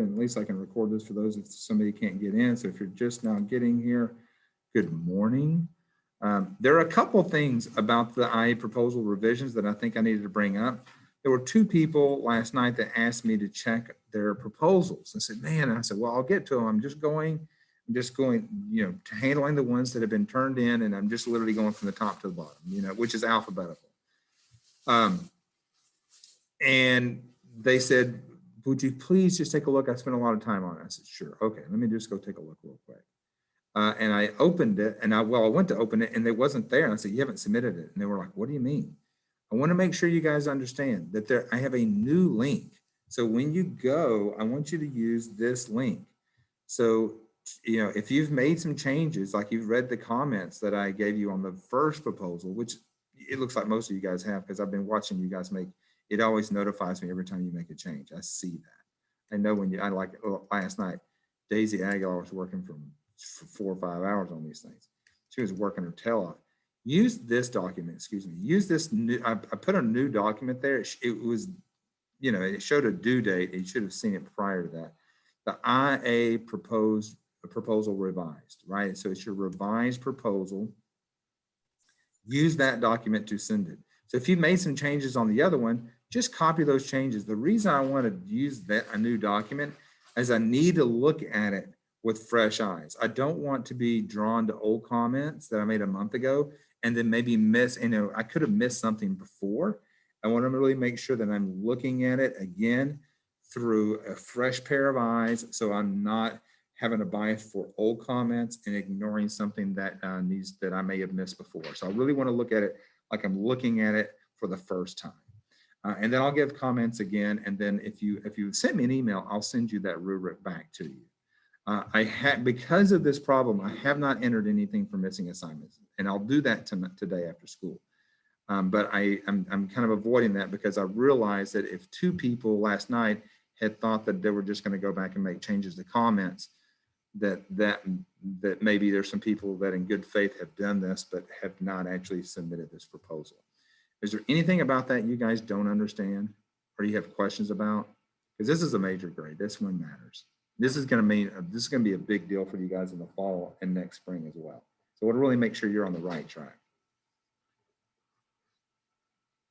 and at least I can record this for those if somebody can't get in. So if you're just now getting here, good morning. There are a couple things about the IA proposal revisions that I think I needed to bring up. There were two people last night that asked me to check their proposals. I said, man, and I said, well, I'll get to them. I'm just going, you know, to handling the ones that have been turned in, and I'm just literally going from the top to the bottom, you know, which is alphabetical. And they said, would you please just take a look? I spent a lot of time on it. I said, sure. Okay, let me just go take a look real quick. And I opened it, and I went to open it, and it wasn't there. And I said, you haven't submitted it. And they were like, what do you mean? I want to make sure you guys understand that I have a new link. So when you go, I want you to use this link. So, you know, if you've made some changes, like you've read the comments that I gave you on the first proposal, which it looks like most of you guys have, because I've been watching you guys make, it always notifies me every time you make a change. I see that. I know when I like last night, Daisy Aguilar was working for 4 or 5 hours on these things. She was working her tail off. Use this document, excuse me, use this new, I put a new document there. It was, you know, it showed a due date. You should have seen it prior to that. The IA proposal revised, right? So it's your revised proposal. Use that document to send it. So if you made some changes on the other one, just copy those changes. The reason I want to use a new document is I need to look at it with fresh eyes. I don't want to be drawn to old comments that I made a month ago and then maybe miss, you know, I could have missed something before. I want to really make sure that I'm looking at it again through a fresh pair of eyes, so I'm not having a bias for old comments and ignoring something that that I may have missed before. So I really want to look at it like I'm looking at it for the first time. And then I'll give comments again. And then if you send me an email, I'll send you that rubric back to you. Because of this problem, I have not entered anything for missing assignments, and I'll do that today after school. But I'm kind of avoiding that because I realized that if two people last night had thought that they were just going to go back and make changes to comments, that maybe there's some people that in good faith have done this but have not actually submitted this proposal. Is there anything about that you guys don't understand or you have questions about? Because this is a major grade. This one matters. This is going to be a big deal for you guys in the fall and next spring as well. So we'll really make sure you're on the right track.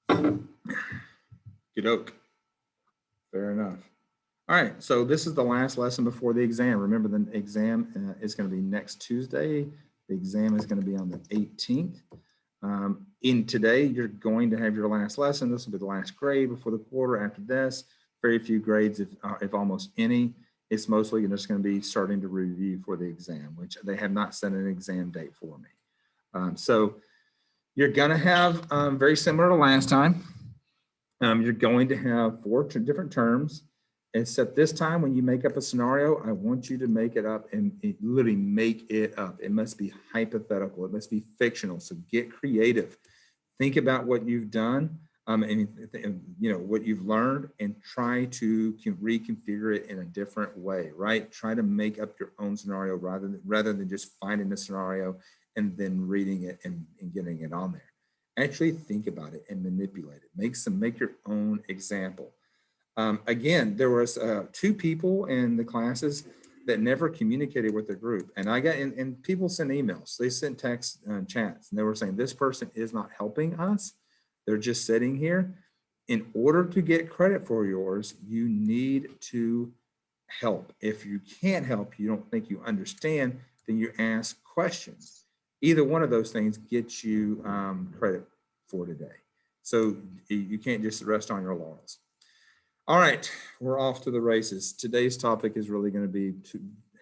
Good oak. Fair enough. All right, so this is the last lesson before the exam. Remember, the exam is going to be next Tuesday. The exam is going to be on the 18th. In today, you're going to have your last lesson. This will be the last grade before the quarter. After this, very few grades, if almost any. It's mostly just going to be starting to review for the exam, which they have not set an exam date for me. So you're going to have, very similar to last time, you're going to have 4 different terms, except this time when you make up a scenario, I want you to make it up and literally make it up. It must be hypothetical. It must be fictional. So get creative. Think about what you've done. And you know what you've learned, and try to reconfigure it in a different way, right? Try to make up your own scenario rather than just finding the scenario and then reading it and getting it on there. Actually think about it and manipulate it. Make your own example. Again, there was 2 people in the classes that never communicated with the group, and I got and people sent emails. They sent texts and chats, and they were saying this person is not helping us. They're just sitting here. In order to get credit for yours, you need to help. If you can't help, you don't think you understand, then you ask questions. Either one of those things gets you credit for today. So you can't just rest on your laurels. All right, we're off to the races. Today's topic is really going to be,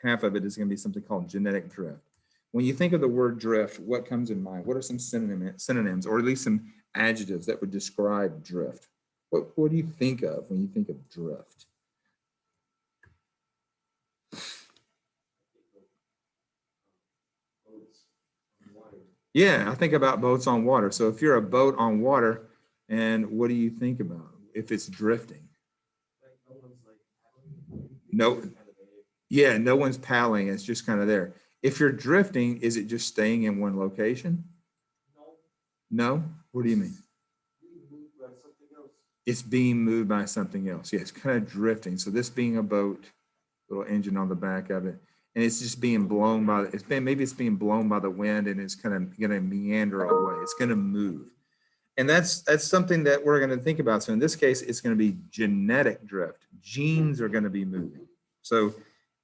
half of it is going to be something called genetic drift. When you think of the word drift, what comes in mind? What are some synonyms, or at least some adjectives that would describe drift? What do you think of when you think of drift? Yeah, I think about boats on water. So if you're a boat on water, and what do you think about if it's drifting? No, yeah, no one's paddling. It's just kind of there. If you're drifting, is it just staying in one location? No? What do you mean? It's being moved by something else. Yeah, it's kind of drifting. So this being a boat, little engine on the back of it. And it's just being blown by, maybe it's being blown by the wind and it's kind of going to meander away. It's going to move. And that's something that we're going to think about. So in this case, it's going to be genetic drift. Genes are going to be moving. So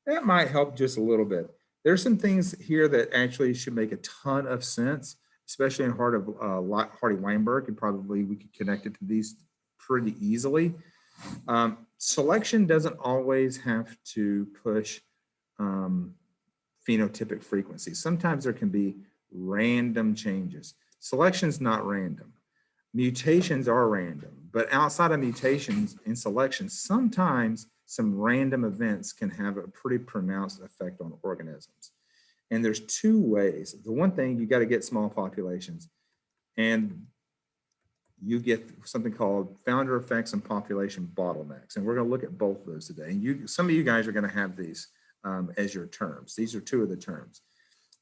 that might help just a little bit. There's some things here that actually should make a ton of sense, especially in Hardy-Weinberg, and probably we could connect it to these pretty easily. Selection doesn't always have to push phenotypic frequency. Sometimes there can be random changes. Selection's not random. Mutations are random, but outside of mutations in selection, sometimes some random events can have a pretty pronounced effect on organisms. And there's two ways. The one thing, you got to get small populations, and you get something called founder effects and population bottlenecks. And we're going to look at both of those today. And some of you guys are going to have these as your terms. These are two of the terms.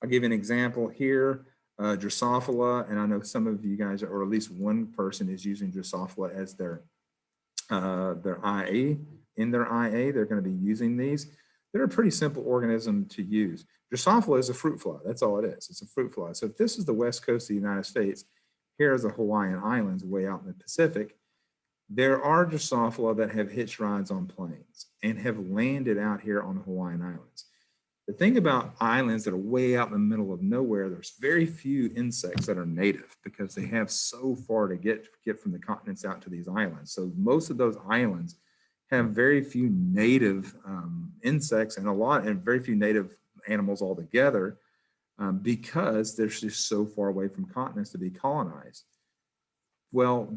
I'll give you an example here. Drosophila, and I know some of you guys, or at least one person, is using Drosophila as their IA. In their IA, they're going to be using these. They're a pretty simple organism to use. Drosophila is a fruit fly. That's all it is. It's a fruit fly. So if this is the west coast of the United States, here's the Hawaiian Islands way out in the Pacific. There are Drosophila that have hitched rides on planes and have landed out here on the Hawaiian Islands. The thing about islands that are way out in the middle of nowhere, there's very few insects that are native because they have so far to get from the continents out to these islands. So most of those islands have very few native insects and very few native animals altogether because they're just so far away from continents to be colonized. Well,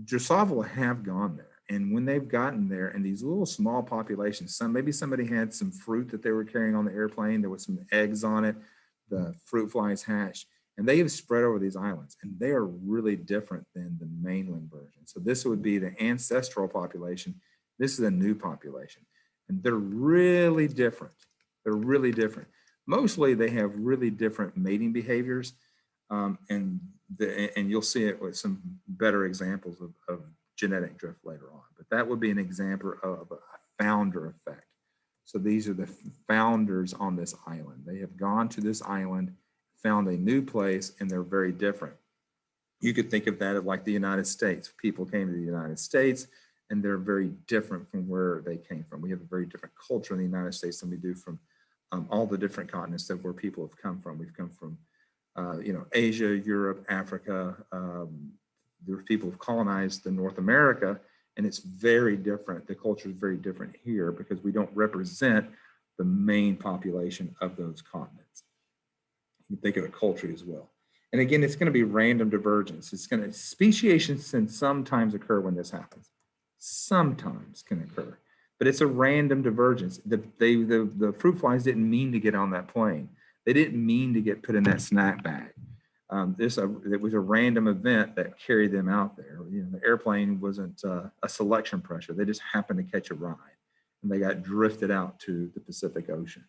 Drosophila have gone there. And when they've gotten there, and these little small populations, maybe somebody had some fruit that they were carrying on the airplane, there was some eggs on it, the fruit flies hatched, and they have spread over these islands, and they are really different than the mainland version. So this would be the ancestral population. This is a new population, and they're really different. They're really different. Mostly they have really different mating behaviors, and you'll see it with some better examples of genetic drift later on, but that would be an example of a founder effect. So these are the founders on this island. They have gone to this island, found a new place, and they're very different. You could think of that as like the United States. People came to the United States, and they're very different from where they came from. We have a very different culture in the United States than we do from all the different continents that where people have come from. We've come from, Asia, Europe, Africa. There are people who've colonized the North America, and it's very different. The culture is very different here because we don't represent the main population of those continents. You think of it culturally as well. And again, it's going to be random divergence. Speciation can sometimes occur when this happens. Sometimes can occur, but it's a random divergence. The fruit flies didn't mean to get on that plane. They didn't mean to get put in that snack bag. It was a random event that carried them out there. The airplane wasn't a selection pressure. They just happened to catch a ride, and they got drifted out to the Pacific Ocean.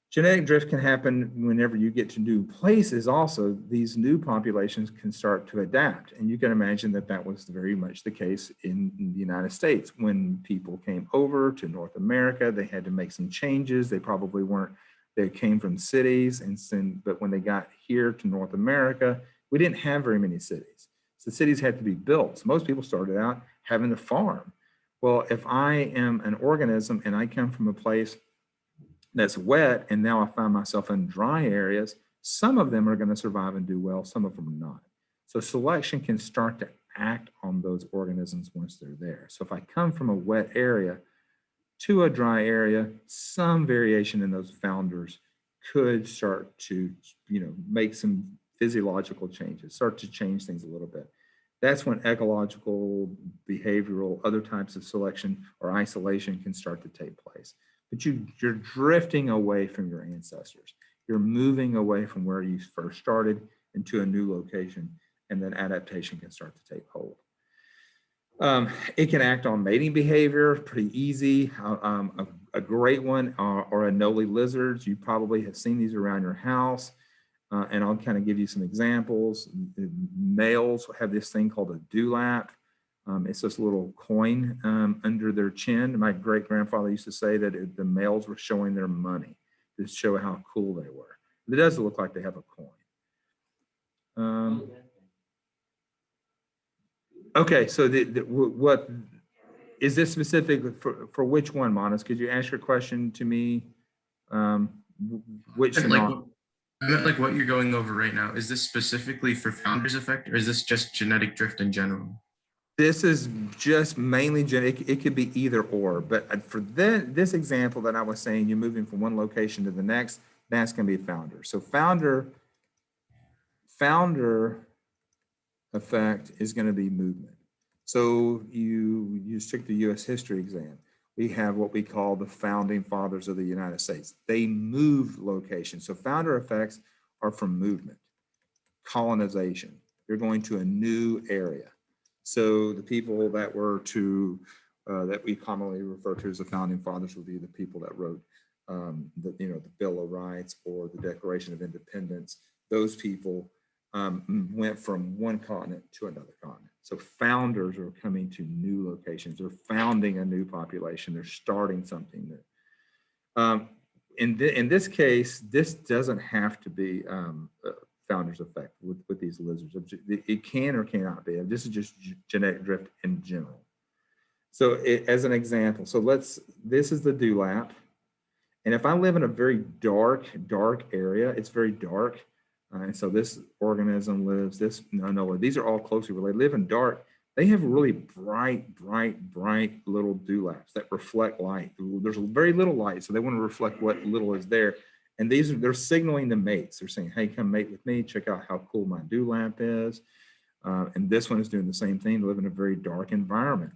Genetic drift can happen whenever you get to new places. Also, these new populations can start to adapt, and you can imagine that that was very much the case in the United States. When people came over to North America, they had to make some changes. They probably weren't. They came from cities, but when they got here to North America, we didn't have very many cities. So cities had to be built. So most people started out having to farm. Well, if I am an organism and I come from a place that's wet and now I find myself in dry areas, some of them are going to survive and do well, some of them are not. So selection can start to act on those organisms once they're there. So if I come from a wet area to a dry area, some variation in those founders could start to, make some physiological changes, start to change things a little bit. That's when ecological, behavioral, other types of selection or isolation can start to take place. But you're drifting away from your ancestors. You're moving away from where you first started into a new location, and then adaptation can start to take hold. It can act on mating behavior, pretty easy. A great one are Anole lizards. You probably have seen these around your house, and I'll kind of give you some examples. Males have this thing called a dewlap. It's this little coin under their chin. My great grandfather used to say that the males were showing their money to show how cool they were. It does look like they have a coin. Okay, so what is this specific for which one, Monas? Could you ask your question to me? Which I meant like what you're going over right now. Is this specifically for Founder's effect, or is this just genetic drift in general? This is just mainly genetic. It could be either or, but for this example that I was saying, you're moving from one location to the next, that's going to be founder. So founder effect is going to be movement. So you stick the U.S. history exam. We have what we call the founding fathers of the United States. They moved locations. So founder effects are from movement, colonization. You're going to a new area. So the people that were that we commonly refer to as the founding fathers would be the people that wrote the Bill of Rights or the Declaration of Independence. Those people went from one continent to another continent. So founders are coming to new locations. They're founding a new population. They're starting something new. In this case, this doesn't have to be founder's effect with these lizards. It can or cannot be. This is just genetic drift in general. So as an example, so this is the dewlap. And if I live in a very dark area, it's very dark. And so this organism lives, these are all closely related, live in dark. They have really bright little dewlaps that reflect light. There's very little light, so they want to reflect what little is there. And they're signaling the mates. They're saying, hey, come mate with me. Check out how cool my dewlap is. And this one is doing the same thing. They live in a very dark environment.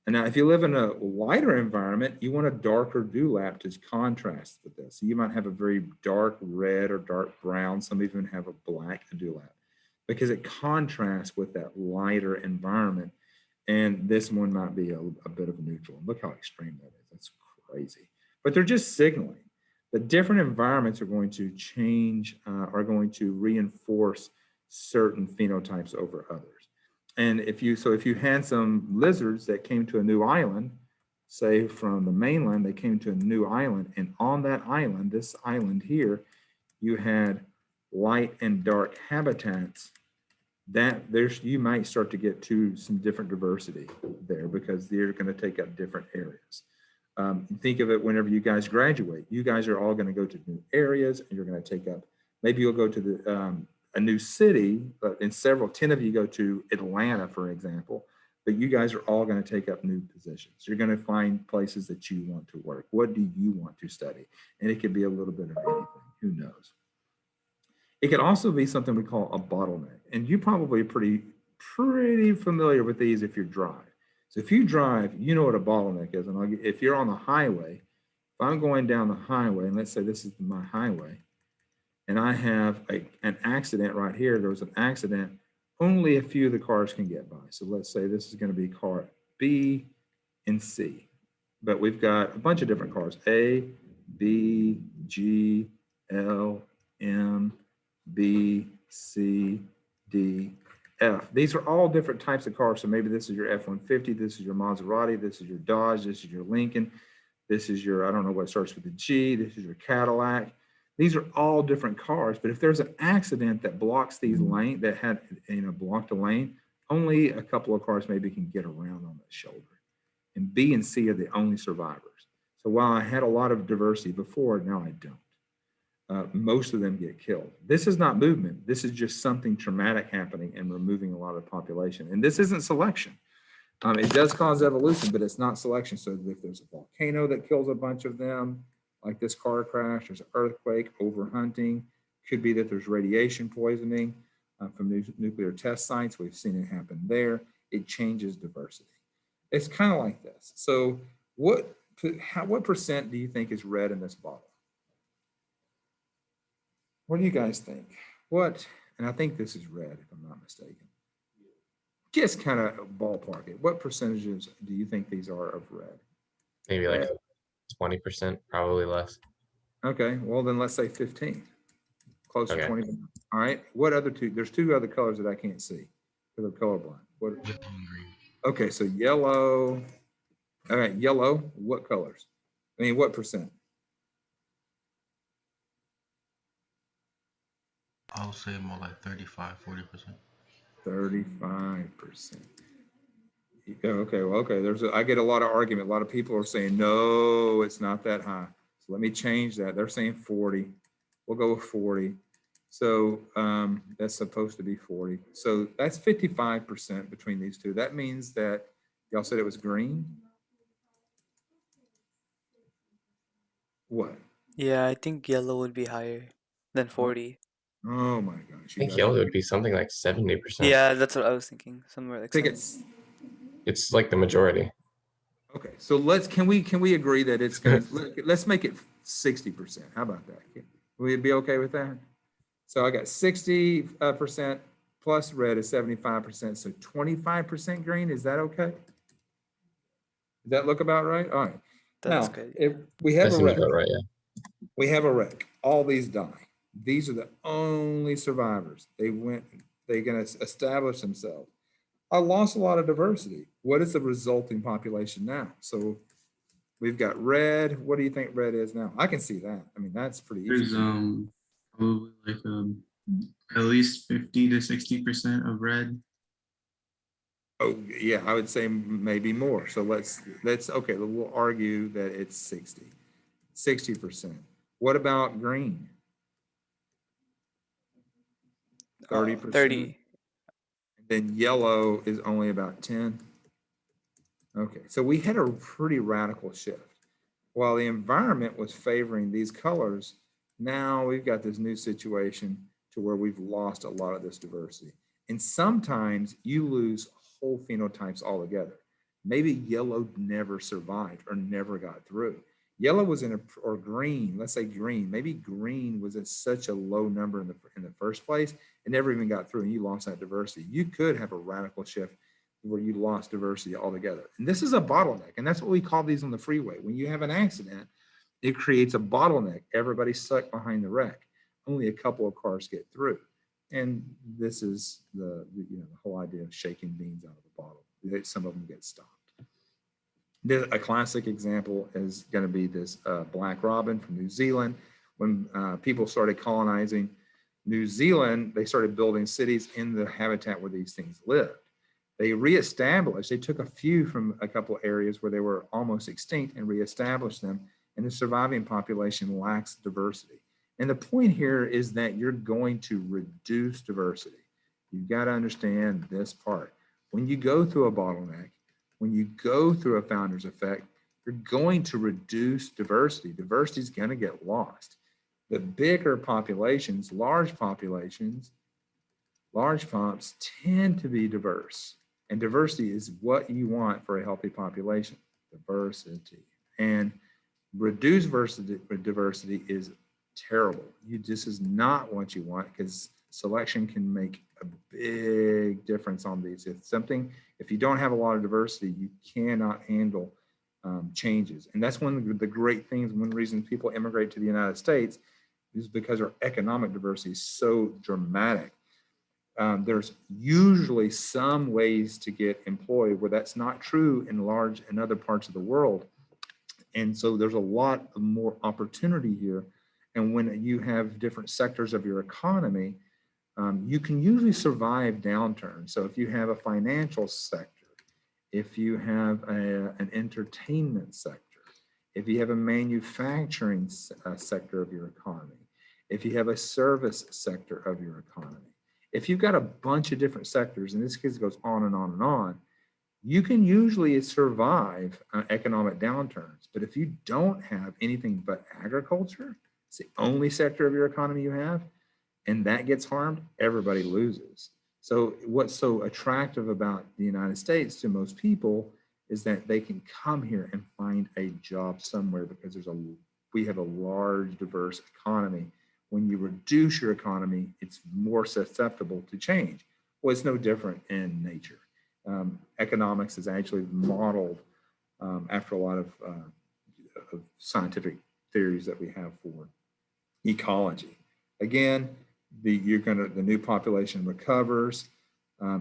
And now if you live in a lighter environment, you want a darker dewlap to contrast with this. So you might have a very dark red or dark brown. Some even have a black dewlap because it contrasts with that lighter environment. And this one might be a bit of a neutral. Look how extreme that is. That's crazy. But they're just signaling. The different environments are going to change, are going to reinforce certain phenotypes over others. And if you had some lizards that came to a new island, say from the mainland, they came to a new island, and on that island, this island here, you had light and dark habitats, you might start to get to some different diversity there because they're going to take up different areas. Think of it whenever you guys graduate, you guys are all going to go to new areas and you're going to take up, maybe you'll go to a new city, but 10 of you go to Atlanta, for example, but you guys are all going to take up new positions. You're going to find places that you want to work. What do you want to study? And it could be a little bit of anything, who knows? It could also be something we call a bottleneck. And you probably are pretty familiar with these if you drive. So if you drive, you know what a bottleneck is. And if you're on the highway, if I'm going down the highway, and let's say this is my highway, and I have an accident right here, there was an accident, only a few of the cars can get by. So let's say this is going to be car B and C. But we've got a bunch of different cars, A, B, G, L, M, B, C, D, F. These are all different types of cars. So maybe this is your F-150, this is your Maserati, this is your Dodge, this is your Lincoln, this is your, I don't know what starts with a G, this is your Cadillac. These are all different cars, but if there's an accident that blocks these lanes, that had, blocked a lane, only a couple of cars maybe can get around on that shoulder. And B and C are the only survivors. So while I had a lot of diversity before, now I don't. Most of them get killed. This is not movement. This is just something traumatic happening and removing a lot of the population. And this isn't selection. It does cause evolution, but it's not selection. So if there's a volcano that kills a bunch of them, like this car crash, there's an earthquake, overhunting, could be that there's radiation poisoning from nuclear test sites. We've seen it happen there. It changes diversity. It's kind of like this. So what percent do you think is red in this bottle? What do you guys think? And I think this is red, if I'm not mistaken. Just kind of ballpark it. What percentages do you think these are of red? Maybe like 20%, probably less. Okay, well then let's say 15. Close to 20. All right, what other two? There's two other colors that I can't see because I'm colorblind. What? Green. Okay, so yellow, all right, yellow, what colors? I mean, what percent? I would say more like 35, 40%. 35%. Yeah, okay, well, okay, I get a lot of argument. A lot of people are saying, no, it's not that high. So let me change that. They're saying 40. We'll go with 40. So that's supposed to be 40. So that's 55% between these two. That means that y'all said it was green? What? Yeah, I think yellow would be higher than Oh, 40. oh my gosh, I you think guys yellow are, would be something like 70%. Yeah, that's what I was thinking. Somewhere I like think 70. it's, It's like the majority. okay, so can we agree that it's gonna, let's make it 60%. How about that? Will you be okay with that? So I got 60% plus red is 75%. So 25% green, is that okay? Does that look about right? All right. That's Now, good. if we That have a seems wreck, about right, yeah. we have a wreck. All these die. These are the only survivors. They're gonna establish themselves. I lost a lot of diversity. What is the resulting population now? So we've got red. What do you think red is now? I can see that. I mean, that's pretty easy. There's probably like at least 50 to 60% of red. Oh, yeah, I would say maybe more. So okay, we'll argue that it's 60%. What about green? 30%. 30. Then yellow is only about 10. Okay, so we had a pretty radical shift. While the environment was favoring these colors, now we've got this new situation to where we've lost a lot of this diversity. And sometimes you lose whole phenotypes altogether. Maybe yellow never survived or never got through. Yellow was or green, let's say green, maybe green was at such a low number in the first place, it never even got through and you lost that diversity. You could have a radical shift where you lost diversity altogether. And this is a bottleneck. And that's what we call these on the freeway. When you have an accident, it creates a bottleneck. Everybody's stuck behind the wreck. Only a couple of cars get through. And this is the whole idea of shaking beans out of the bottle. Some of them get stopped. A classic example is going to be this black robin from New Zealand. When people started colonizing New Zealand, they started building cities in the habitat where these things lived. They reestablished, they took a few from a couple of areas where they were almost extinct and reestablished them, and the surviving population lacks diversity. And the point here is that you're going to reduce diversity. You've got to understand this part. When you go through a bottleneck, when you go through a founder's effect, you're going to reduce diversity. Diversity is going to get lost. The bigger populations, large populations, large pops tend to be diverse. And diversity is what you want for a healthy population, diversity. And reduced diversity is terrible. This is not what you want because selection can make a big difference on these. If you don't have a lot of diversity, you cannot handle changes. And that's one of the great things, one reason people immigrate to the United States is because our economic diversity is so dramatic. There's usually some ways to get employed where that's not true in other parts of the world. And so there's a lot of more opportunity here. And when you have different sectors of your economy, you can usually survive downturns. So if you have a financial sector, if you have an entertainment sector, if you have a manufacturing sector of your economy, if you have a service sector of your economy, if you've got a bunch of different sectors, and this case goes on and on and on, you can usually survive economic downturns. But if you don't have anything but agriculture, it's the only sector of your economy you have, and that gets harmed, everybody loses. So what's so attractive about the United States to most people is that they can come here and find a job somewhere because we have a large, diverse economy. When you reduce your economy, it's more susceptible to change. Well, it's no different in nature. Economics is actually modeled after a lot of scientific theories that we have for ecology. Again, the new population recovers.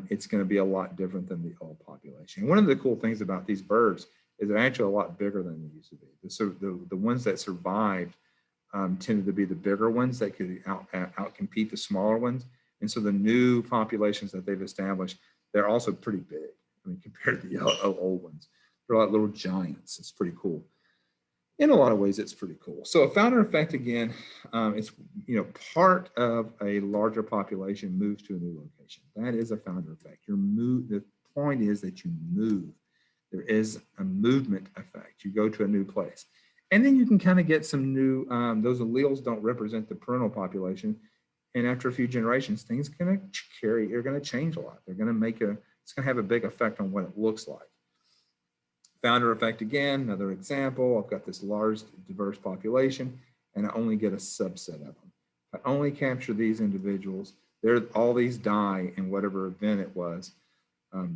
it's going to be a lot different than the old population. One of the cool things about these birds is they're actually a lot bigger than they used to be. The ones that survived tended to be the bigger ones that could outcompete the smaller ones. And so the new populations that they've established, they're also pretty big. I mean, compared to the old ones, they're like little giants. It's pretty cool. In a lot of ways, it's pretty cool. So a founder effect, again, it's, part of a larger population moves to a new location. That is a founder effect. The point is that you move. There is a movement effect. You go to a new place. And then you can kind of get some new, those alleles don't represent the parental population. And after a few generations, things are going to change a lot. They're going to it's going to have a big effect on what it looks like. Founder effect again, another example. I've got this large diverse population and I only get a subset of them. If I only capture these individuals, all these die in whatever event it was.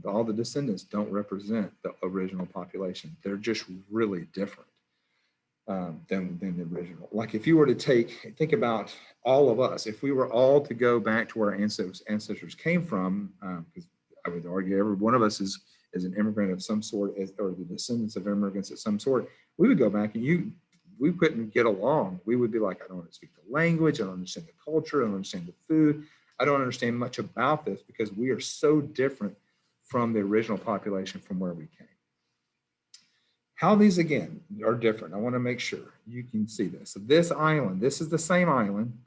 All the descendants don't represent the original population. They're just really different than the original. Like if you were to think about all of us, if we were all to go back to where our ancestors came from, because I would argue every one of us is an immigrant of some sort, or the descendants of immigrants of some sort, we would go back and we couldn't get along. We would be like, I don't speak the language, I don't understand the culture, I don't understand the food, I don't understand much about this because we are so different from the original population from where we came. How these again are different, I want to make sure you can see this. So this island, this is the same island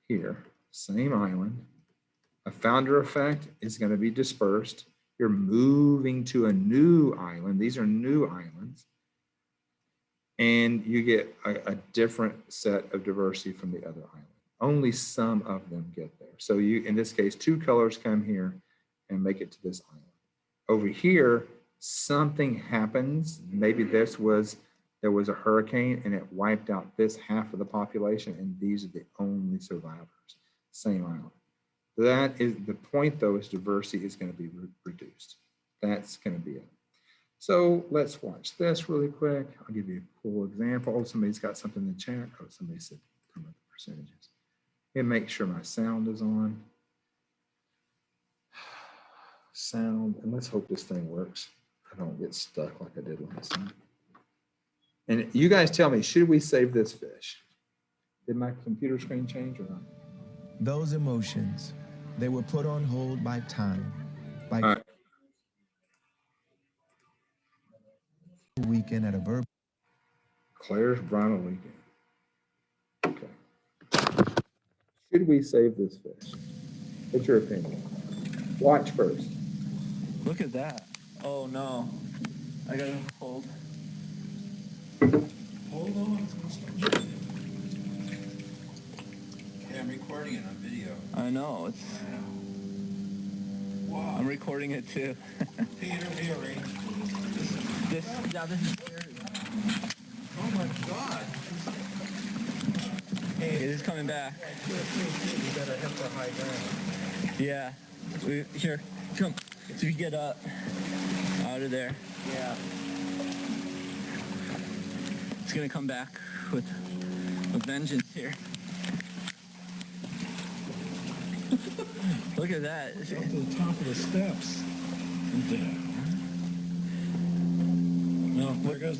here, same island. A founder effect is going to be dispersed. You're moving to a new island. These are new islands. And you get a different set of diversity from the other island. Only some of them get there. So in this case, 2 colors come here and make it to this island. Over here, something happens. Maybe there was a hurricane and it wiped out this half of the population, and these are the only survivors. Same island. That is the point, though, is diversity is going to be reduced. That's going to be it. So let's watch this really quick. I'll give you a cool example. Oh, somebody's got something in the chat. Oh, somebody said come up with percentages. And make sure my sound is on. Sound, and let's hope this thing works. I don't get stuck like I did last time. And you guys tell me, should we save this fish? Did my computer screen change or not? Those emotions, they were put on hold by time, by All right. weekend at a verb. Claire's bridal weekend. Okay. Should we save this fish? What's your opinion? Watch first. Look at that. Oh no. I gotta hold. Hold on. Yeah, I'm recording it on video. I know. It's. Wow. I'm recording it too. Peter, here, Ray. This is weird. Oh my God. Hey, it is coming back. You gotta hit the high ground. Yeah. Here, come. So you get up out of there. Yeah. It's gonna come back with a vengeance here. Look at that. Up to the top of the steps. And down. No,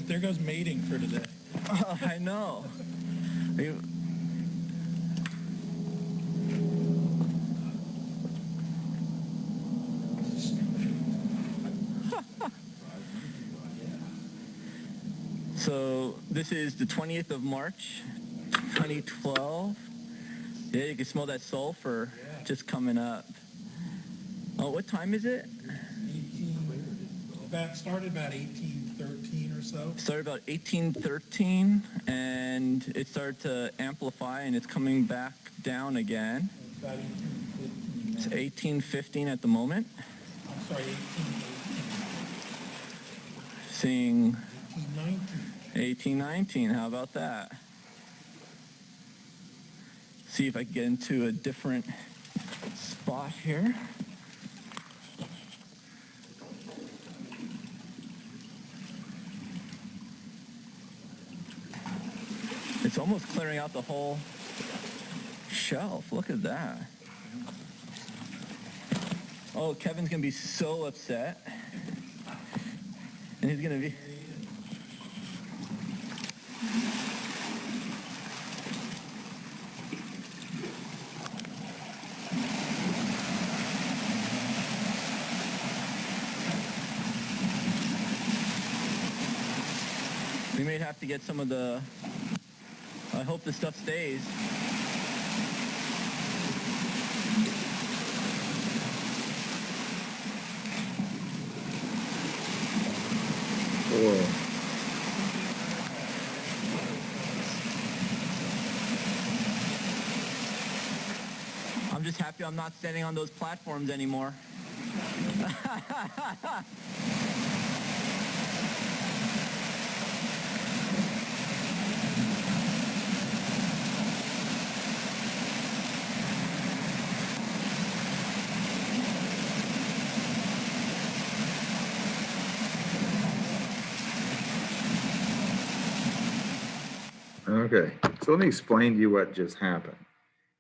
there goes mating for today. Oh, I know. So this is the 20th of March, 2012. Yeah, you can smell that sulfur just coming up. Oh, what time is it? Started about 1813 or so. Started about 1813, and it started to amplify, and it's coming back down again. About 1815. It's 1815 at the moment. I'm sorry, 1818. Seeing 1819. 1819, how about that? See if I can get into a different spot here. It's almost clearing out the whole shelf. Look at that. Oh, Kevin's gonna be so upset. And he's gonna be. We may have to get some of the. I hope the stuff stays. Whoa. I'm just happy I'm not standing on those platforms anymore. Okay, so let me explain to you what just happened.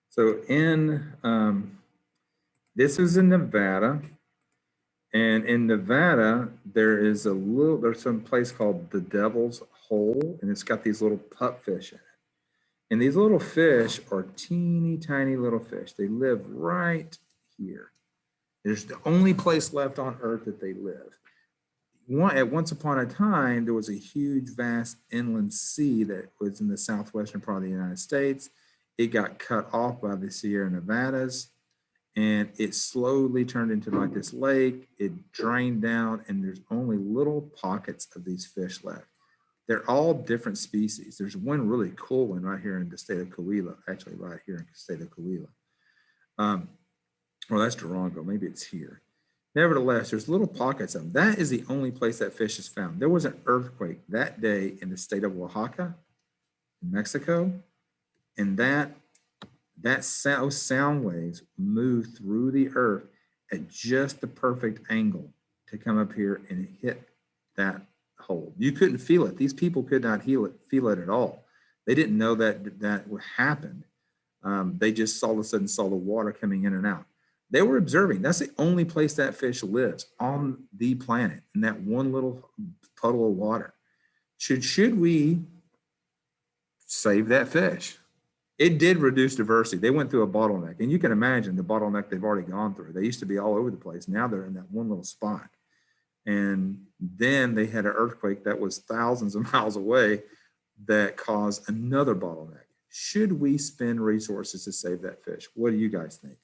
So this is in Nevada, and in Nevada, there's some place called the Devil's Hole, and it's got these little pupfish in it. And these little fish are teeny tiny little fish. They live right here. There's the only place left on Earth that they live. Once upon a time, there was a huge, vast inland sea that was in the southwestern part of the United States. It got cut off by the Sierra Nevadas, and it slowly turned into like this lake. It drained down, and there's only little pockets of these fish left. They're all different species. There's one really cool one right here in the state of Coahuila, actually right here in the state of Coahuila. Well, that's Durango. Maybe it's here. Nevertheless, there's little pockets of them. That is the only place that fish is found. There was an earthquake that day in the state of Oaxaca, Mexico, and those sound waves moved through the earth at just the perfect angle to come up here and hit that hole. You couldn't feel it. These people could not feel it at all. They didn't know that happened. They just all of a sudden saw the water coming in and out. They were observing. That's the only place that fish lives on the planet, in that one little puddle of water. Should we save that fish? It did reduce diversity. They went through a bottleneck, and you can imagine the bottleneck they've already gone through. They used to be all over the place. Now they're in that one little spot. And then they had an earthquake that was thousands of miles away that caused another bottleneck. Should we spend resources to save that fish? What do you guys think?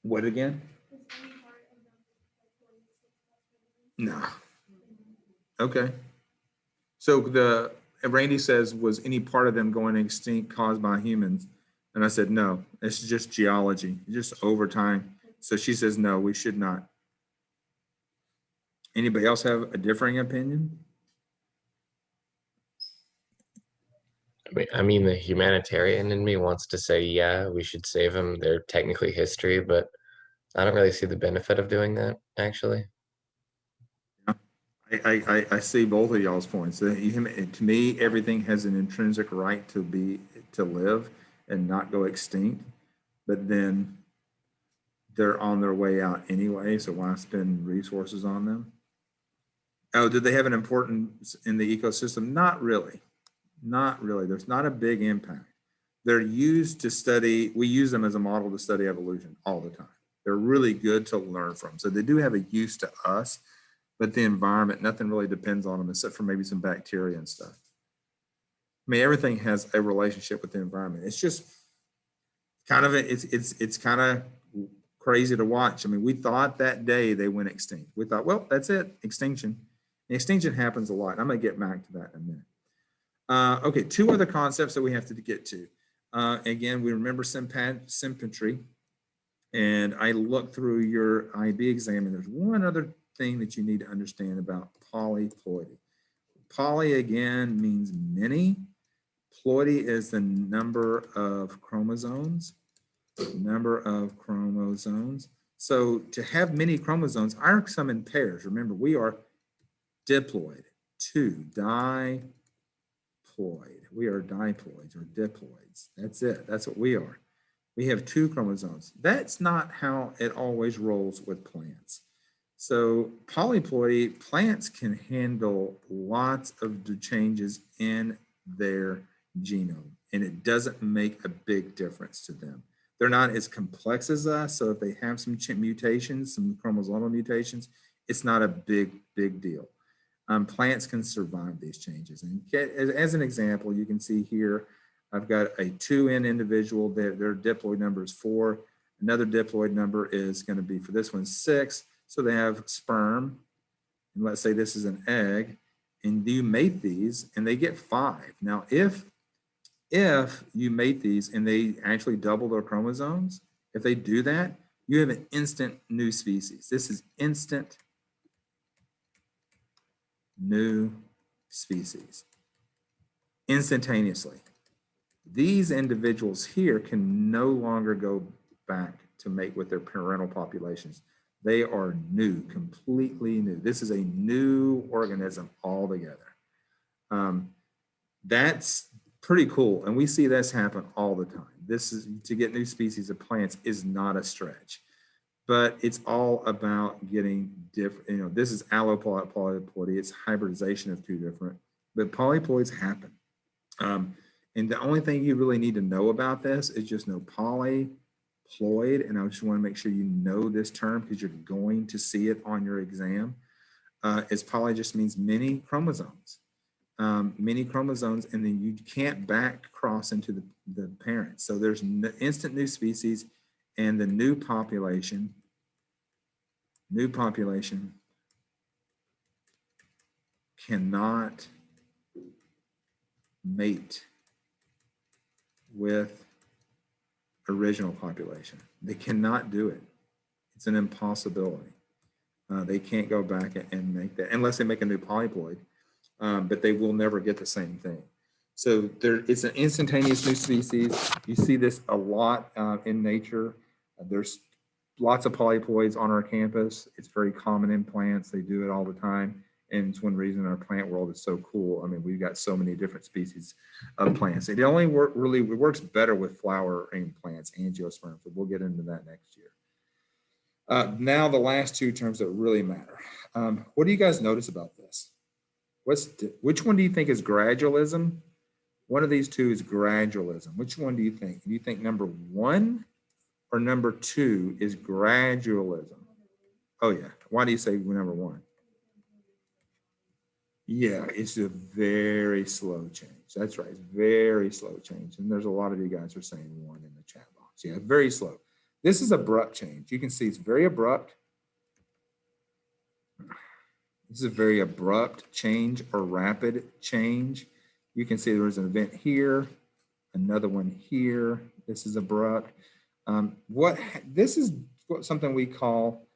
What again? No. Okay. So Randy says, was any part of them going extinct caused by humans? And I said, no, it's just geology, just over time. So she says, no, we should not. Anybody else have a differing opinion? I mean, the humanitarian in me wants to say, yeah, we should save them. They're technically history, but I don't really see the benefit of doing that, actually. I see both of y'all's points. To me, everything has an intrinsic right to live and not go extinct, but then they're on their way out anyway, so why spend resources on them? Oh, did they have an importance in the ecosystem? Not really. Not really. There's not a big impact. They're used to study, we use them as a model to study evolution all the time. They're really good to learn from. So they do have a use to us, but the environment, nothing really depends on them except for maybe some bacteria and stuff. I mean, everything has a relationship with the environment. It's just kind of, it's kind of crazy to watch. I mean, we thought that day they went extinct. We thought, well, that's it, extinction. And extinction happens a lot. I'm gonna get back to that in a minute. Okay, two other concepts that we have to get to. Again, we remember symmetry, and I looked through your IB exam, and there's one other thing that you need to understand about polyploidy. Poly, again, means many. Ploidy is the number of chromosomes. So to have many chromosomes, ours come in pairs. Remember, we are diploid. two, diploid. We are diploids or diploids. That's it. That's what we are. We have two chromosomes. That's not how it always rolls with plants. So polyploidy plants can handle lots of the changes in their genome, and it doesn't make a big difference to them. They're not as complex as us, so if they have some mutations, some chromosomal mutations, it's not a big deal. Plants can survive these changes. And as an example, you can see here, I've got a 2N individual, their diploid number is 4. Another diploid number is going to be, for this one, 6. So they have sperm, and let's say this is an egg, and you mate these, and they get 5. Now, if you mate these and they actually double their chromosomes, if they do that, you have an instant new species. This is instant new species, instantaneously. These individuals here can no longer go back to mate with their parental populations. They are new, completely new. This is a new organism altogether. That's pretty cool. And we see this happen all the time. This is, to get new species of plants is not a stretch, but it's all about getting different, this is alloploidy, it's hybridization of two different, but polyploids happen. And the only thing you really need to know about this is just know polyploid, and I just want to make sure you know this term because you're going to see it on your exam. Is poly just means many chromosomes. Many chromosomes, and then you can't back cross into the parent. So there's instant new species, and the new population cannot mate with original population. They cannot do it. It's an impossibility. They can't go back and make that unless they make a new polyploid, but they will never get the same thing. So it's an instantaneous new species. You see this a lot in nature. There's lots of polyploids on our campus. It's very common in plants. They do it all the time. And it's one reason our plant world is so cool. I mean, we've got so many different species of plants. It only works better with flowering plants, angiosperms, but we'll get into that next year. Now the last two terms that really matter. What do you guys notice about this? Which one do you think is gradualism? One of these two is gradualism. Which one do you think? Do you think number 1 or number 2 is gradualism? Oh yeah, why do you say number 1? Yeah, it's a very slow change. That's right, it's very slow change. And there's a lot of you guys are saying 1 in the chat box. Yeah, very slow. This is abrupt change. You can see it's very abrupt. This is a very abrupt change or rapid change. You can see there was an event here, another one here. This is abrupt. This is something we call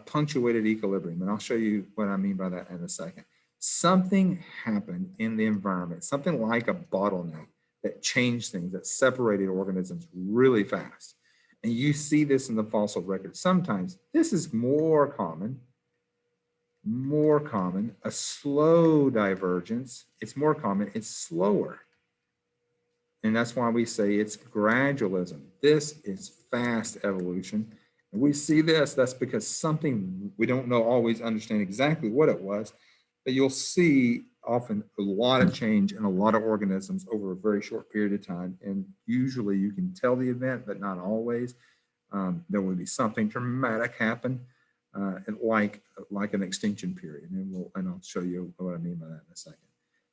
punctuated equilibrium, and I'll show you what I mean by that in a second. Something happened in the environment, something like a bottleneck that changed things, that separated organisms really fast. And you see this in the fossil record. Sometimes this is more common, a slow divergence. It's more common, it's slower. And that's why we say it's gradualism. This is fast evolution. And we see this, that's because something we don't always understand exactly what it was, but you'll see often a lot of change in a lot of organisms over a very short period of time. And usually you can tell the event, but not always. There will be something dramatic happen, like an extinction period. And I'll show you what I mean by that in a second.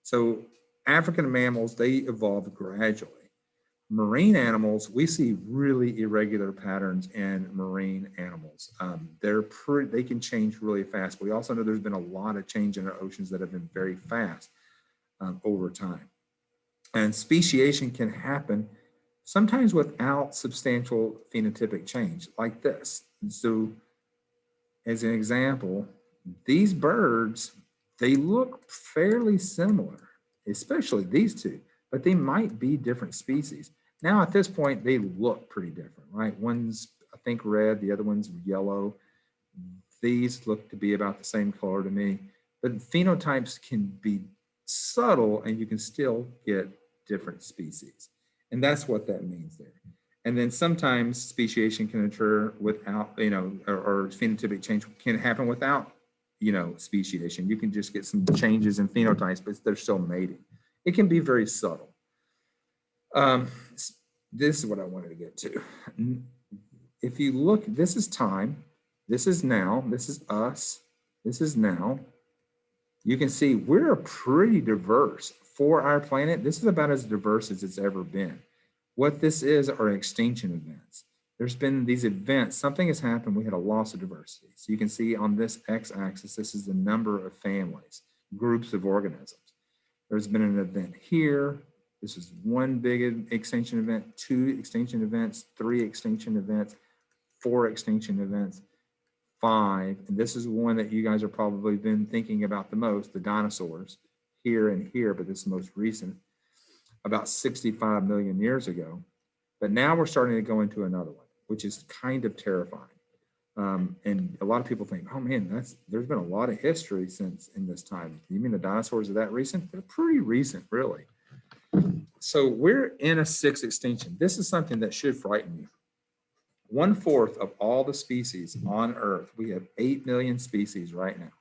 So African mammals, they evolved gradually. Marine animals, we see really irregular patterns in marine animals. They can change really fast. We also know there's been a lot of change in our oceans that have been very fast over time. And speciation can happen sometimes without substantial phenotypic change like this. And so as an example, these birds, they look fairly similar, especially these two, but they might be different species. Now at this point, they look pretty different, right? One's, I think, red, the other one's yellow. These look to be about the same color to me, but phenotypes can be subtle and you can still get different species. And that's what that means there. And then sometimes speciation can occur without, or phenotypic change can happen without, speciation. You can just get some changes in phenotypes, but they're still mating. It can be very subtle. This is what I wanted to get to. If you look, this is time, this is now, this is us, this is now. You can see we're pretty diverse for our planet. This is about as diverse as it's ever been. What this is are extinction events. There's been these events, something has happened, we had a loss of diversity. So you can see on this x-axis, this is the number of families, groups of organisms. There's been an event here. This is one big extinction event, 2 extinction events, 3 extinction events, 4 extinction events, 5. And this is one that you guys have probably been thinking about the most, the dinosaurs here and here, but this is the most recent, about 65 million years ago. But now we're starting to go into another one, which is kind of terrifying. And a lot of people think, oh man, there's been a lot of history since in this time. You mean the dinosaurs are that recent? They're pretty recent, really. So we're in a 6th extinction. This is something that should frighten you. 1/4 of all the species on Earth, we have 8 million species right now.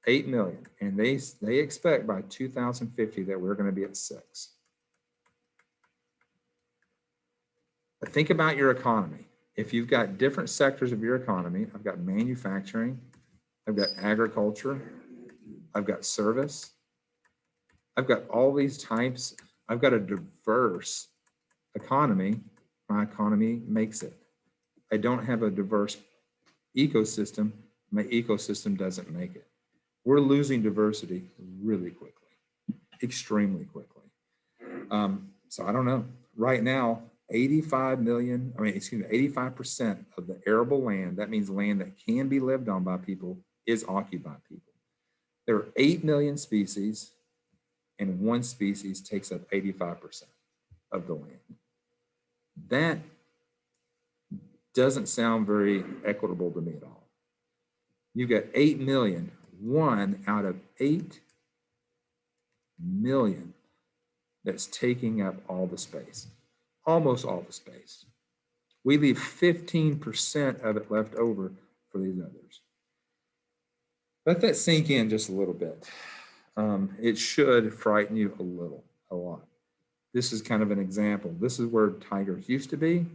8 million, and they expect by 2050 that we're going to be at 6. But think about your economy. If you've got different sectors of your economy, I've got manufacturing, I've got agriculture, I've got service, I've got all these types. I've got a diverse economy. My economy makes it. I don't have a diverse ecosystem. My ecosystem doesn't make it. We're losing diversity really quickly, extremely quickly. So I don't know. Right now, 85% of the arable land, that means land that can be lived on by people, is occupied by people. There are 8 million species, and one species takes up 85% of the land. That doesn't sound very equitable to me at all. You've got 8 million, 1 out of 8 million that's taking up all the space, almost all the space. We leave 15% of it left over for these others. Let that sink in just a little bit. It should frighten you a lot. This is kind of an example. This is where tigers used to be.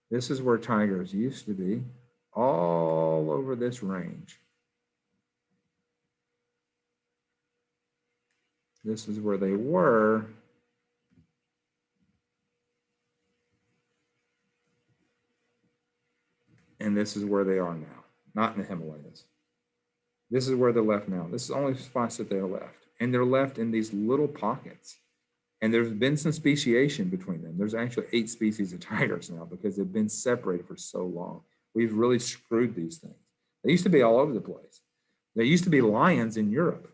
This is where tigers used to be, all over this range. This is where they were. And this is where they are now, not in the Himalayas. This is where they're left now. This is the only spots that they're left. And they're left in these little pockets. And there's been some speciation between them. There's actually 8 species of tigers now because they've been separated for so long. We've really screwed these things. They used to be all over the place. There used to be lions in Europe.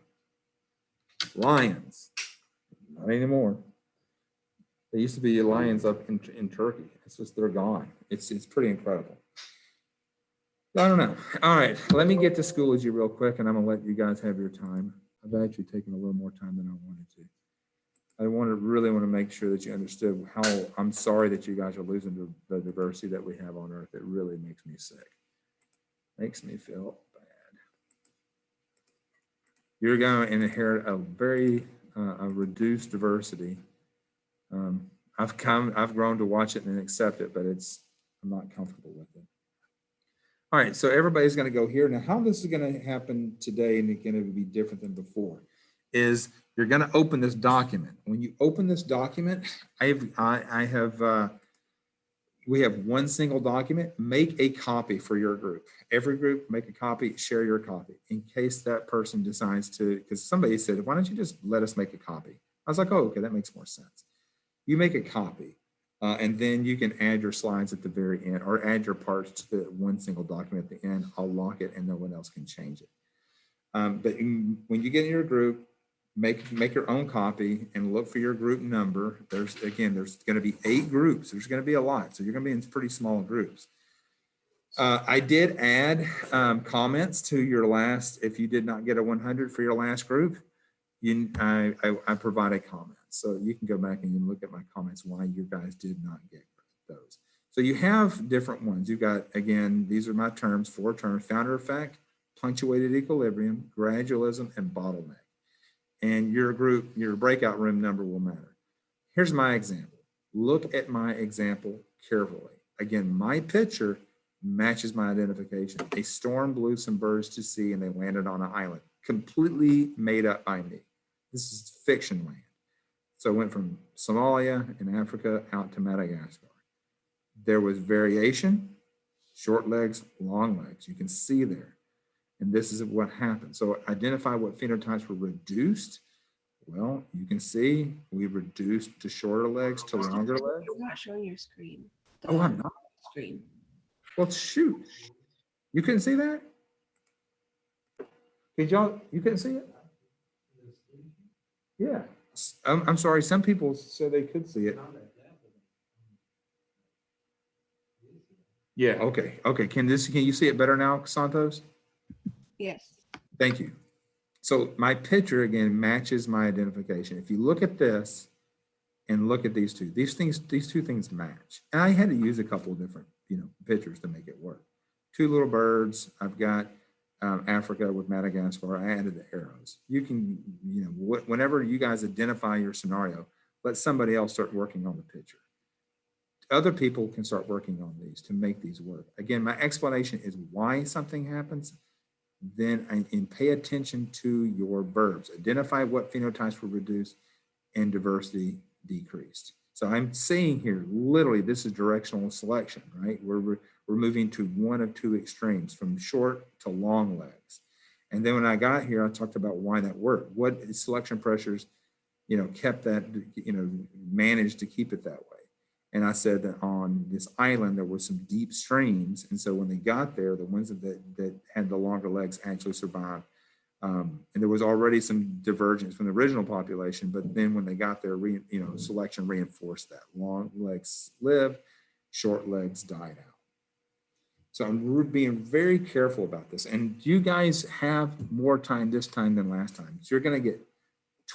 Lions, not anymore. There used to be lions up in Turkey. It's just, they're gone. It's pretty incredible. I don't know. All right, let me get to Schoology real quick, and I'm gonna let you guys have your time. I've actually taken a little more time than I wanted to. I really want to make sure that you understood how I'm sorry that you guys are losing the diversity that we have on Earth. It really makes me sick. Makes me feel bad. You're going to inherit a very a reduced diversity. I've grown to watch it and accept it, but I'm not comfortable with it. All right, so everybody's going to go here. Now, how this is going to happen today, and it's going to be different than before, is you're going to open this document. When you open this document, we have one single document. Make a copy for your group. Every group, make a copy, share your copy in case that person decides to, because somebody said, why don't you just let us make a copy? I was like, oh, okay, that makes more sense. You make a copy. And then you can add your slides at the very end or add your parts to the one single document at the end. I'll lock it and no one else can change it. But when you get in your group, make your own copy and look for your group number. There's going to be 8 groups. There's going to be a lot. So you're going to be in pretty small groups. I did add comments to your last, if you did not get a 100 for your last group, I provide a comment. So you can go back and you can look at my comments why you guys did not get those. So you have different ones. You've got, again, these are my terms, 4 terms: founder effect, punctuated equilibrium, gradualism, and bottleneck. And your group, your breakout room number will matter. Here's my example. Look at my example carefully. Again, my picture matches my identification. A storm blew some birds to sea and they landed on an island, completely made up by me. This is fiction land. So I went from Somalia in Africa out to Madagascar. There was variation, short legs, long legs. You can see there. And this is what happened. So identify what phenotypes were reduced. Well, you can see we reduced to shorter legs to longer legs. You're not showing your screen. Oh, I'm not. Screen. Well, shoot. You couldn't see that? Did y'all, you couldn't see it? Yeah. I'm sorry. Some people said they could see it. Yeah, okay. Okay. Can you see it better now, Santos? Yes. Thank you. So my picture again matches my identification. If you look at this and look at these two things match. And I had to use a couple of different, pictures to make it work. 2 little birds. I've got Africa with Madagascar. I added the arrows. You can, whenever you guys identify your scenario, let somebody else start working on the picture. Other people can start working on these to make these work. Again, my explanation is why something happens. Then and pay attention to your verbs. Identify what phenotypes were reduced and diversity decreased. So I'm saying here, literally, this is directional selection, right? We're moving to one of 2 extremes, from short to long legs. And then when I got here, I talked about why that worked. What selection pressures, kept that, managed to keep it that way. And I said that on this island, there were some deep streams. And so when they got there, the ones that had the longer legs actually survived. And there was already some divergence from the original population, but then when they got there, selection reinforced that. Long legs lived, short legs died out. So I'm being very careful about this. And you guys have more time this time than last time. So you're going to get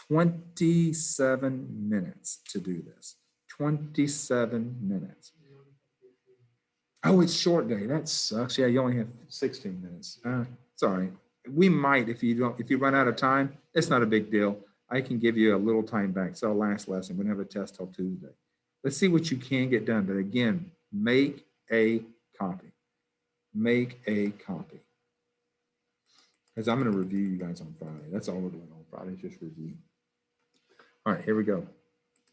27 minutes to do this. 27 minutes. Oh, it's short day. That sucks. Yeah, you only have 16 minutes. Sorry. We might, if you run out of time, it's not a big deal. I can give you a little time back. So last lesson, we're gonna have a test till Tuesday. Let's see what you can get done. But again, make a copy. Make a copy. Because I'm gonna review you guys on Friday. That's all we're doing on Friday, is just review. All right, here we go.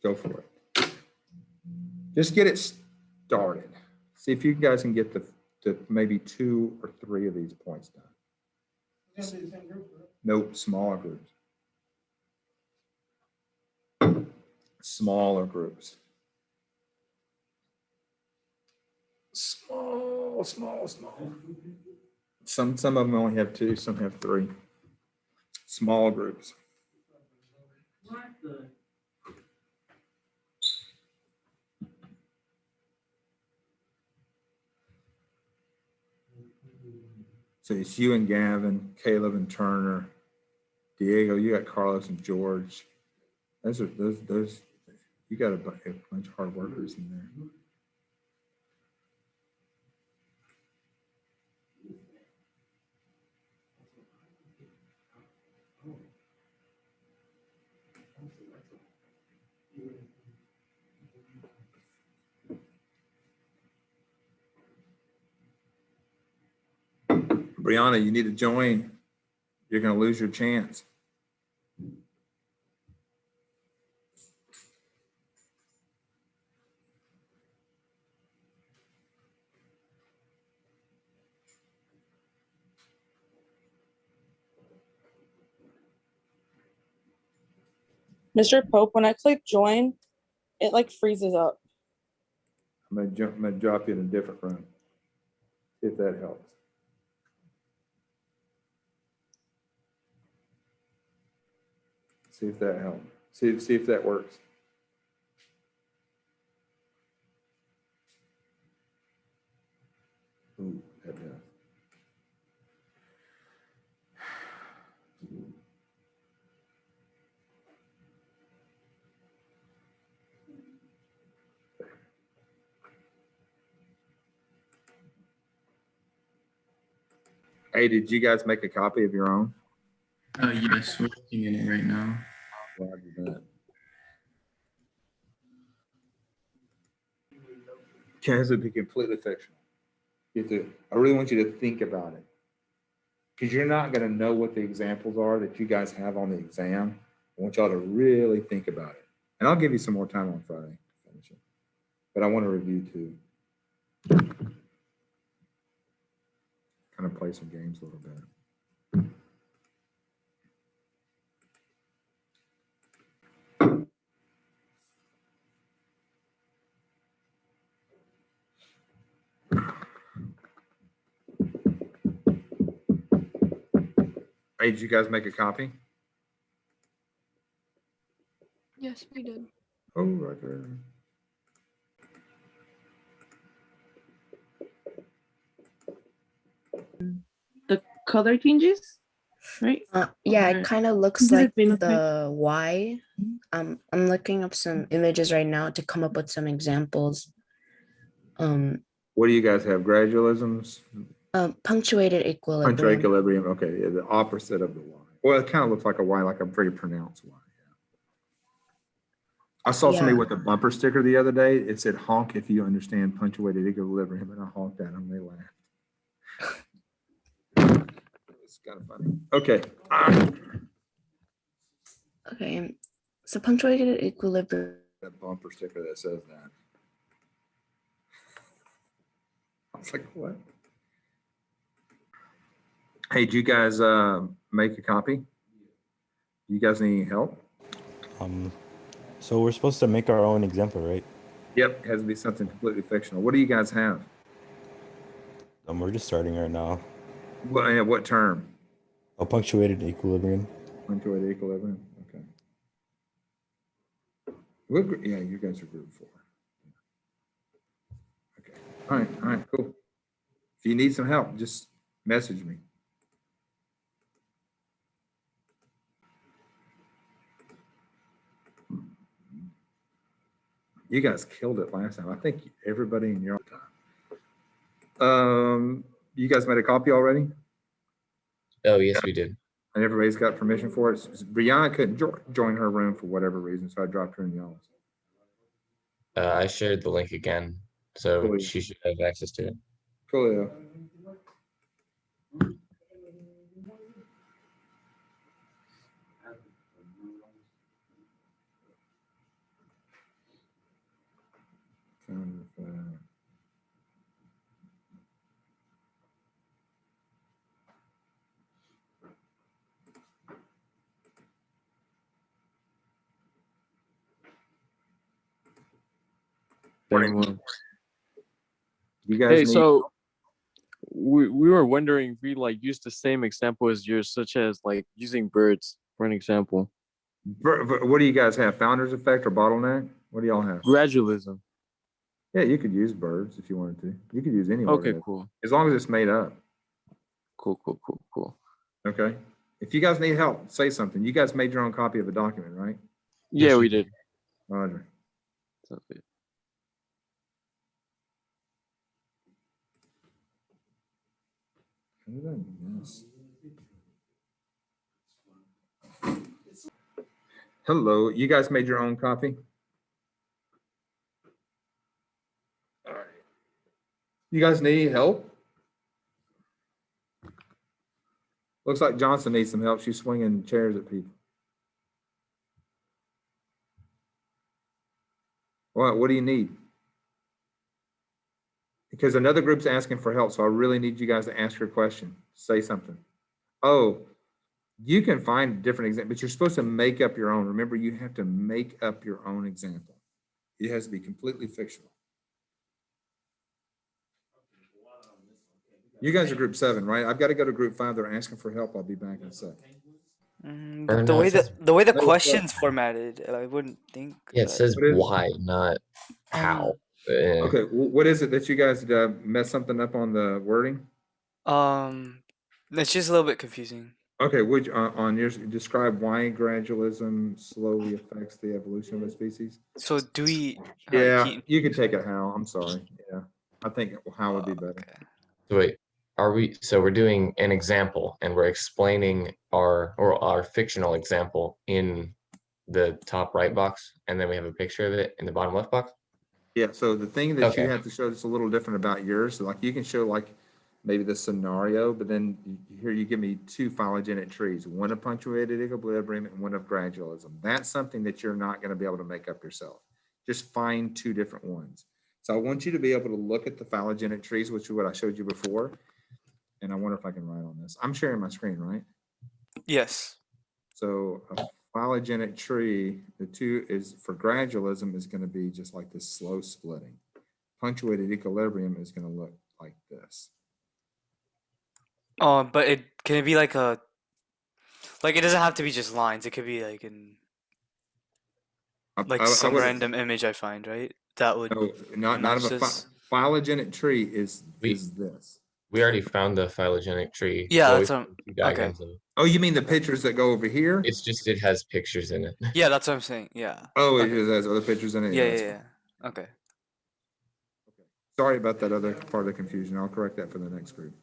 Go for it. Just get it started. See if you guys can get the maybe 2 or 3 of these points done. Nope, smaller groups. Smaller groups. Small. Some of them only have 2, some have 3. Small groups. So it's you and Gavin, Caleb and Turner, Diego, you got Carlos and George. Those you got a bunch of hard workers in there. Brianna, you need to join. You're going to lose your chance. Mr. Pope, when I click join, it like freezes up. I'm gonna drop you in a different room. See if that helps. See if that helps. See if that works. Ooh, That does. Hey, did you guys make a copy of your own? Yes, we're looking in it right now. Roger that. Can it be completely fictional? You have to, I really want you to think about it. Because you're not going to know what the examples are that you guys have on the exam. I want y'all to really think about it. And I'll give you some more time on Friday to finish it. But I want to review too. Kind of play some games a little bit. Hey, did you guys make a copy? Yes, we did. Oh, right there. The color changes, right? Yeah, Or- it kind of looks Does it like mean nothing? the Y. I'm looking up some images right now to come up with some examples. What do you guys have? Gradualisms? Punctuated equilibrium. Punctual equilibrium. Okay, yeah, the opposite of the Y. Well, it kind of looks like a Y, like a very pronounced Y. Yeah. I saw somebody Yeah. with a bumper sticker the other day. It said honk if you understand punctuated equilibrium, and I honked at them. They laughed. It's kind of funny. Okay. Okay, so punctuated equilibrium. That bumper sticker that says that. I was like, what? Hey, did you guys make a copy? You guys need any help? So we're supposed to make our own example, right? Yep, it has to be something completely fictional. What do you guys have? We're just starting right now. What term? A punctuated equilibrium. Punctuated equilibrium. Okay. Yeah, you guys are group 4. Okay. All right, cool. If you need some help, just message me. You guys killed it last time. I think everybody in your time. You guys made a copy already? Oh, yes, we did. And everybody's got permission for it. Brianna couldn't join her room for whatever reason, so I dropped her in y'all's. I shared the link again, so Cool. she should have access to it. Coolio. You guys Hey, need, so we were wondering if we like use the same example as yours, such as like using birds for an example. what do you guys have? Founder's effect or bottleneck? What do y'all have? Gradualism. Yeah, you could use birds if you wanted to. You could use any Okay, organism, cool. as long as it's made up. Cool. Okay. If you guys need help, say something. You guys made your own copy of the document, right? Yeah, Yes, we we did. Roger. Sounds good. How did I miss? Hello, you guys made your own copy? All right. You guys need help? Looks like Johnson needs some help. She's swinging chairs at people. What do you need? Because another group's asking for help, so I really need you guys to ask your question. Say something. Oh, you can find different examples, but you're supposed to make up your own. Remember, you have to make up your own example. It has to be completely fictional. You guys are group 7, right? I've got to go to group 5. They're asking for help. I'll be back in a sec. Or The no, way it says- the No, question's formatted, I wouldn't think. Yeah, it says What is- why, not how. Okay, what is it that you guys messed something up on the wording? It's just a little bit confusing. Okay, which, on yours, describe why gradualism slowly affects the evolution of a species? So do we? Yeah, you can take it, Hal. I'm sorry. Yeah, I think Hal would be better. So wait, so we're doing an example and we're explaining our fictional example in the top right box, and then we have a picture of it in the bottom left box? Yeah, so the thing that you Okay. have to show that's a little different about yours, so like you can show like maybe the scenario, but then here you give me two phylogenetic trees, one of punctuated equilibrium and one of gradualism. That's something that you're not going to be able to make up yourself. Just find two different ones. So I want you to be able to look at the phylogenetic trees, which is what I showed you before. And I wonder if I can write on this. I'm sharing my screen, right? Yes. So a phylogenetic tree, the two is for gradualism is going to be just like this slow splitting. Punctuated equilibrium is going to look like this. But can it be like a, like it doesn't have to be just lines. It could be like some would- random image I find, right? That would No, not match of a this. phylogenetic tree is this. We already found the phylogenetic tree. Yeah, so that's we what put two diagrams of it. Oh, you mean the pictures that go over here? It's just it has pictures in it. Yeah, that's what I'm saying. Yeah. Oh, it just has other pictures in it? Yeah, that's yeah, fine. yeah. Okay. Sorry about that other part of the confusion. I'll correct that for the next group.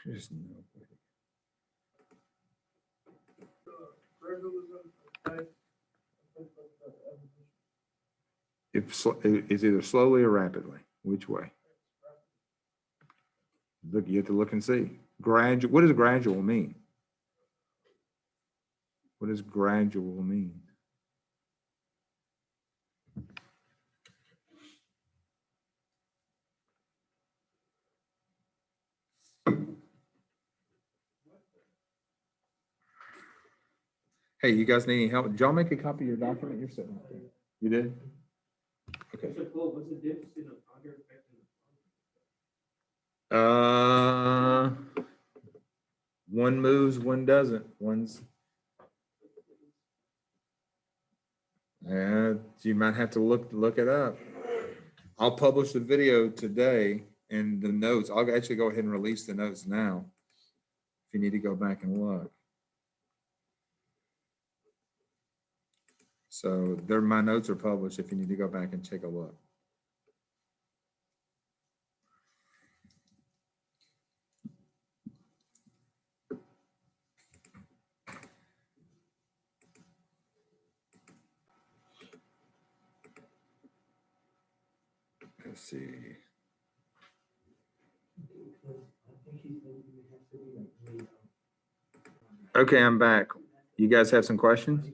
Just no. It's either slowly or rapidly. Which way? Look, you have to look and see. Gradual. What does gradual mean? What does gradual mean? Hey, you guys need any help? Did y'all make a copy of your document? You're sitting right there. You did? Okay. What's the difference in the founder effect and One moves, one doesn't. You might have to look it up. I'll publish the video today and the notes. I'll actually go ahead and release the notes now. If you need to go back and look. So my notes are published if you need to go back and take a look. Let's see. Okay, I'm back. You guys have some questions?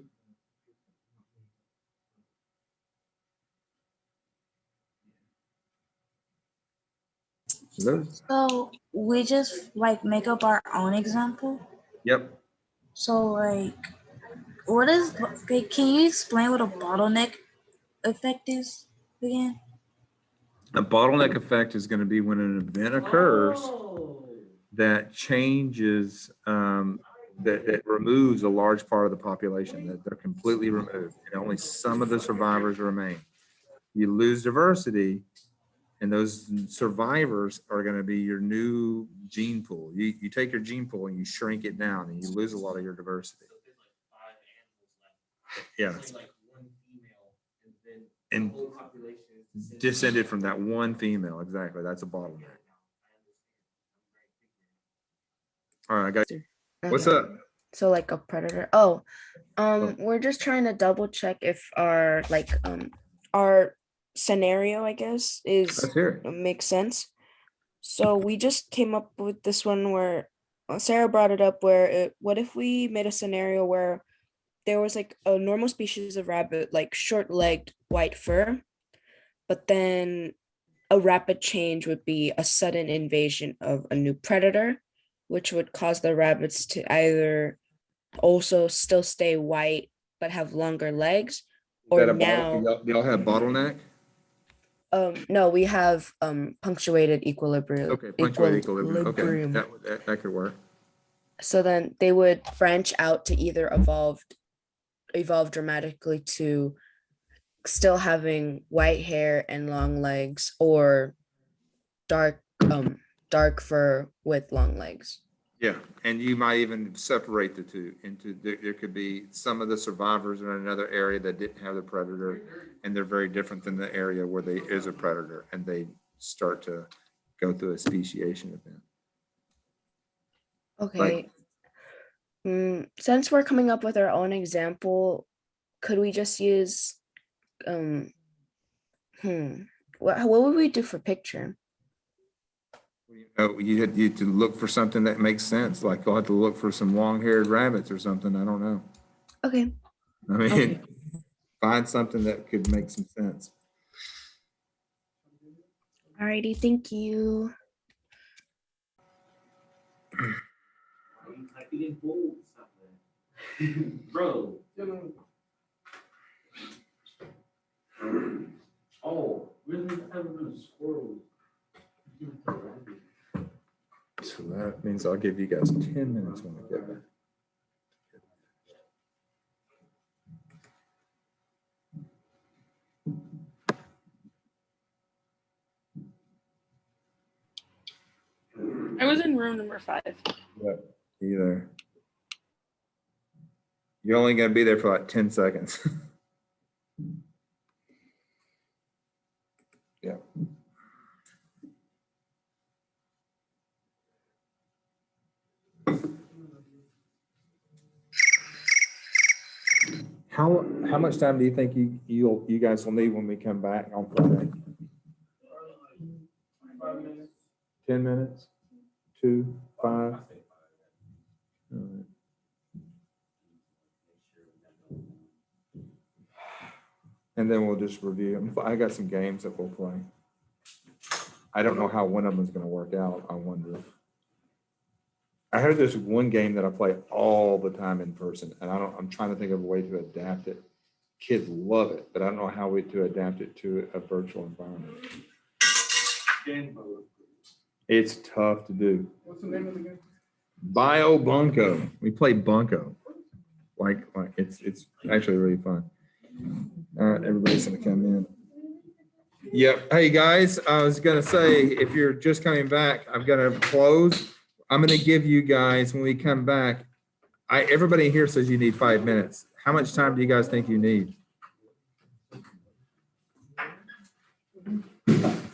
Hello? So we just like make up our own example. Yep. So like, what is? Okay, can you explain what a bottleneck effect is again? A bottleneck effect is going to be when an event occurs that changes, that removes a large part of the population, that they're completely removed, and only some of the survivors remain. You lose diversity, and those survivors are going to be your new gene pool. You take your gene pool and you shrink it down, and you lose a lot of your diversity. Yeah. And descended from that one female. Exactly. That's a bottleneck. All right, I got you. What's up? So like a predator. We're just trying to double check if our our scenario, I guess, makes sense. So we just came up with this one where Sarah brought it up where what if we made a scenario where there was like a normal species of rabbit, like short-legged white fur, but then a rapid change would be a sudden invasion of a new predator, which would cause the rabbits to either also still stay white but have longer legs, or now do y'all have bottleneck? no, we have punctuated equilibrium. Okay, punctuated equilibrium. Okay, that could work. So then they would branch out to either evolve dramatically to still having white hair and long legs, or dark dark fur with long legs. Yeah, and you might even separate the two into, there could be some of the survivors in another area that didn't have the predator, and they're very different than the area where there is a predator, and they start to go through a speciation event. Okay. Since we're coming up with our own example, could we just use what would we do for picture? Oh, you had to look for something that makes sense, like you'll have to look for some long-haired rabbits or something, I don't know. Okay. I mean, Okay. find something that could make some sense. Alrighty, thank you. Bro. Oh, really having a squirrel. So that means I'll give you guys 10 minutes when I get back. I was in room number 5. Yep, either. You're only gonna be there for like 10 seconds. Yeah. How much time do you think you guys will need when we come back on Friday? 10 minutes? 2, 5? All right. And then we'll just review. I got some games that we'll play. I don't know how one of them is going to work out. I wonder. I heard there's one game that I play all the time in person, and I'm trying to think of a way to adapt it. Kids love it, but I don't know how to adapt it to a virtual environment. It's tough to do. What's the name of the game? Bio Bunko. We play Bunko. Like it's actually really fun. All right, everybody's gonna come in. Yep. Hey guys, I was gonna say, if you're just coming back, I'm gonna close. I'm gonna give you guys, when we come back, everybody here says you need 5 minutes. How much time do you guys think you need?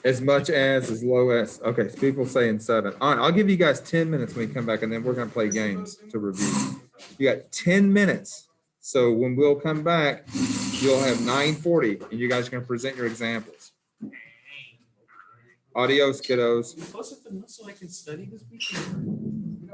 As much as low as, okay, so people saying 7. All right, I'll give you guys 10 minutes when we come back, and then we're gonna play games to review. You got 10 minutes. So when we'll come back, you'll have 9:40, and you guys are gonna present your examples. Adios, kiddos. So I can study this weekend.